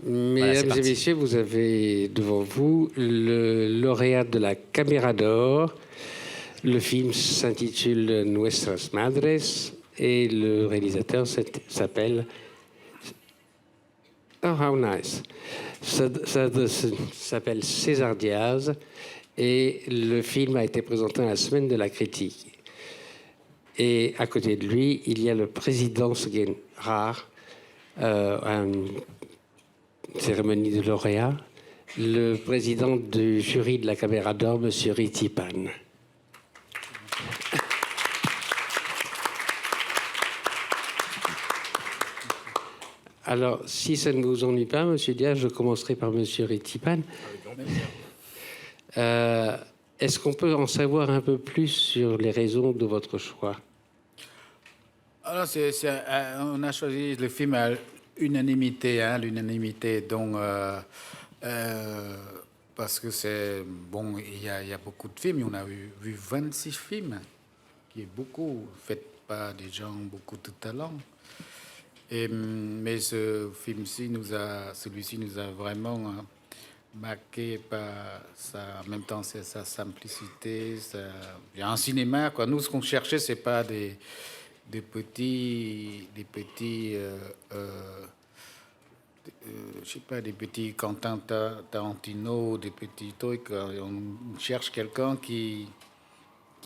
Voilà, c'est Mesdames et parti. messieurs, vous avez devant vous le lauréat de la Caméra d'Or. Le film s'intitule Nuestras Madres et le réalisateur s'appelle... Oh, how nice. Ça s'appelle César Diaz et le film a été présenté à la Semaine de la Critique. Et à côté de lui, il y a le président, ce qui est rare, à une cérémonie de lauréat, le président du jury de la Caméra d'Or, M. Ritipan. Alors, si ça ne vous ennuie pas, M. Diaz, je commencerai par M. Ritipan. Est-ce qu'on peut en savoir un peu plus sur les raisons de votre choix? Alors, on a choisi le film à unanimité, hein, l'unanimité, donc parce que c'est bon, il y a beaucoup de films, on a vu 26 films, qui est beaucoup, fait par des gens beaucoup de talent. Mais celui-ci nous a vraiment marqué par en même temps, c'est sa simplicité. Il y a un cinéma, quoi. Nous, ce qu'on cherchait, c'est pas des petits, je sais pas, des petits Quentin Tarantino, des petits trucs. On cherche quelqu'un qui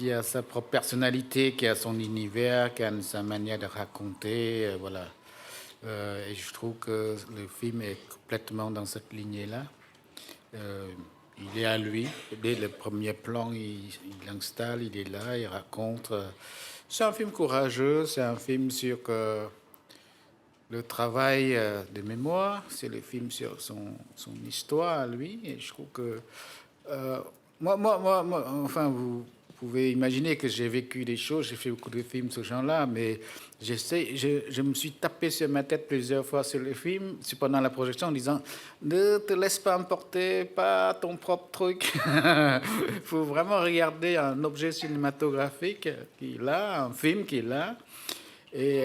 a sa propre personnalité, qui a son univers, qui a sa manière de raconter, voilà. Et je trouve que le film est complètement dans cette lignée-là. Il est à lui. Dès le premier plan, il l'installe, il est là, il raconte. C'est un film courageux, c'est un film sur le travail de mémoire, c'est le film sur son histoire à lui. Et je trouve que enfin, vous pouvez imaginer que j'ai vécu des choses, j'ai fait beaucoup de films ce genre-là, mais je me suis tapé sur ma tête plusieurs fois sur le film, pendant la projection, en disant ne te laisse pas emporter, pas ton propre truc. Il faut vraiment regarder un objet cinématographique qui est là, un film qui est là, et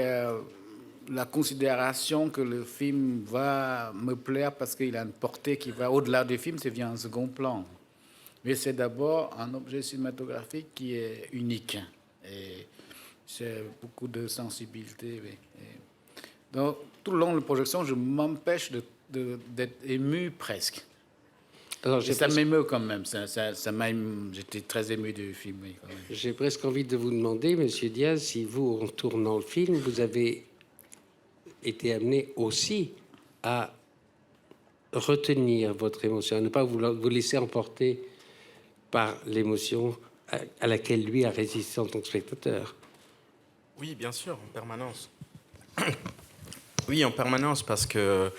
la considération que le film va me plaire parce qu'il a une portée qui va au-delà du film, c'est vient en second plan. Mais c'est d'abord un objet cinématographique qui est unique. Et c'est beaucoup de sensibilité. Oui. Donc, tout le long de la projection, je m'empêche d'être ému presque. Alors, ça m'émeut quand même. J'étais très ému du film. Oui, quand même. J'ai presque envie de vous demander, Monsieur Diaz, si vous, en tournant le film, vous avez été amené aussi à retenir votre émotion, à ne pas vous laisser emporter par l'émotion à laquelle lui a résisté en tant que spectateur. Oui, bien sûr, en permanence. Oui, en permanence, parce que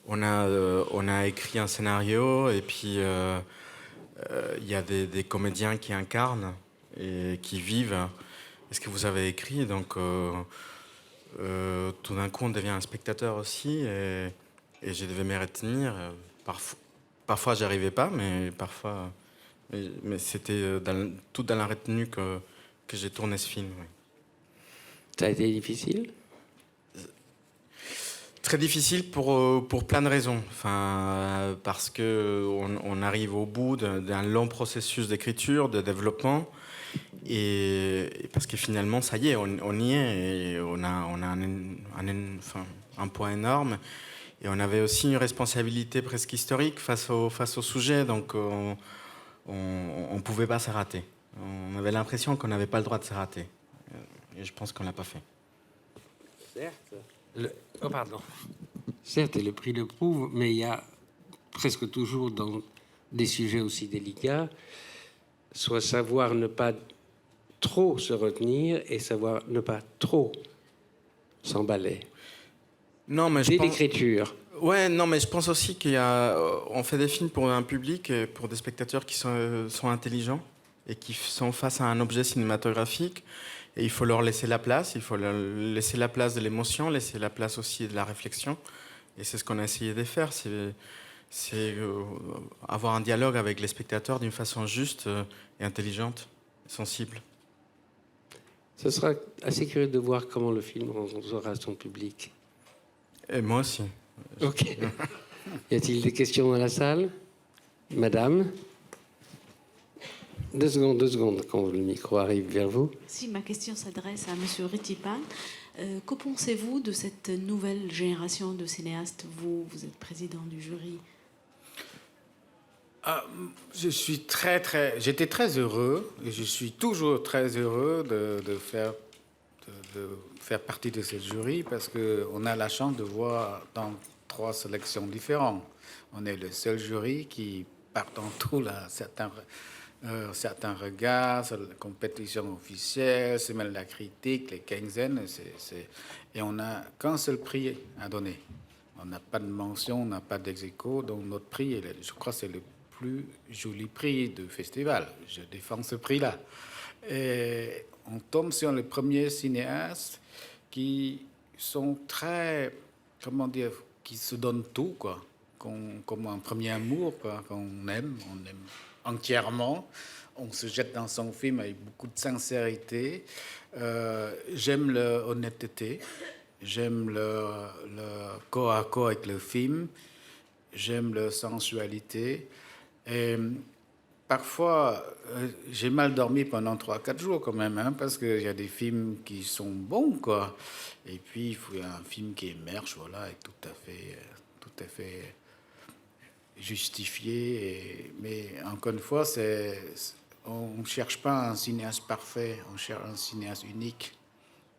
on a écrit un scénario et puis il y a des comédiens qui incarnent et qui vivent ce que vous avez écrit. Donc, tout d'un coup, on devient un spectateur aussi et je devais me retenir. Parfois, j'y arrivais pas, mais parfois... Mais c'était tout dans la retenue que j'ai tourné ce film. Oui. Ça a été difficile? Très difficile pour plein de raisons. Enfin, parce que on arrive au bout d'un long processus d'écriture, de développement, et parce que finalement, ça y est, on y est, et on a un poids énorme, et on avait aussi une responsabilité presque historique face au sujet, donc on ne pouvait pas se rater. On avait l'impression qu'on n'avait pas le droit de se rater, et je pense qu'on l'a pas fait. Certes. Oh, pardon. Certes, et le prix le prouve, mais il y a presque toujours dans des sujets aussi délicats, soit savoir ne pas trop se retenir et savoir ne pas trop s'emballer. Non, mais c'est l'écriture. Ouais, non, mais je pense aussi on fait des films pour un public, pour des spectateurs qui sont intelligents et qui sont face à un objet cinématographique. Et il faut leur laisser la place, il faut leur laisser la place de l'émotion, laisser la place aussi de la réflexion. Et c'est ce qu'on a essayé de faire, c'est avoir un dialogue avec les spectateurs d'une façon juste et intelligente, sensible. Ce sera assez curieux de voir comment le film rencontrera son public. Et moi aussi. Ok. Y a-t-il des questions dans la salle? Madame? 2 secondes, quand le micro arrive vers vous. Si ma question s'adresse à M. Ritipal, que pensez-vous de cette nouvelle génération de cinéastes? Vous êtes président du jury. J'étais très heureux, et je suis toujours très heureux de faire partie de ce jury, parce qu'on a la chance de voir dans 3 sélections différentes. On est le seul jury qui part en tout là, certains regards, sur la compétition officielle, semaine de la critique, les quinzaines, et on n'a qu'un seul prix à donner. On n'a pas de mention, on n'a pas d'ex-aequo, donc notre prix, je crois que c'est le plus joli prix de festival. Je défends ce prix-là. Et on tombe sur les premiers cinéastes qui sont très, comment dire, qui se donnent tout, quoi, comme un premier amour, quoi, qu'on aime, entièrement. On se jette dans son film avec beaucoup de sincérité. J'aime l'honnêteté, j'aime le corps à corps avec le film, j'aime la sensualité. Et parfois, j'ai mal dormi pendant 3-4 jours quand même, hein, parce qu'il y a des films qui sont bons, quoi. Et puis, il faut un film qui émerge, voilà, et tout à fait justifié. Mais encore une fois, on ne cherche pas un cinéaste parfait, on cherche un cinéaste unique,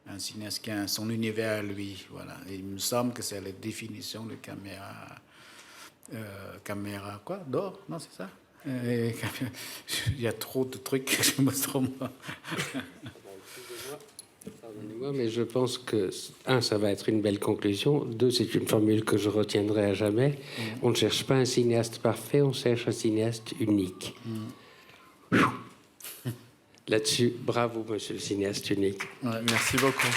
un cinéaste qui a son univers à lui. Voilà. Et il me semble que c'est la définition de caméra quoi d'or, non, c'est ça. Il y a trop de trucs que je me trompe. Pardonnez-moi, mais je pense que, 1, ça va être une belle conclusion. 2, c'est une formule que je retiendrai à jamais. On ne cherche pas un cinéaste parfait, on cherche un cinéaste unique. Là-dessus, bravo, monsieur le cinéaste unique. Ouais, merci beaucoup.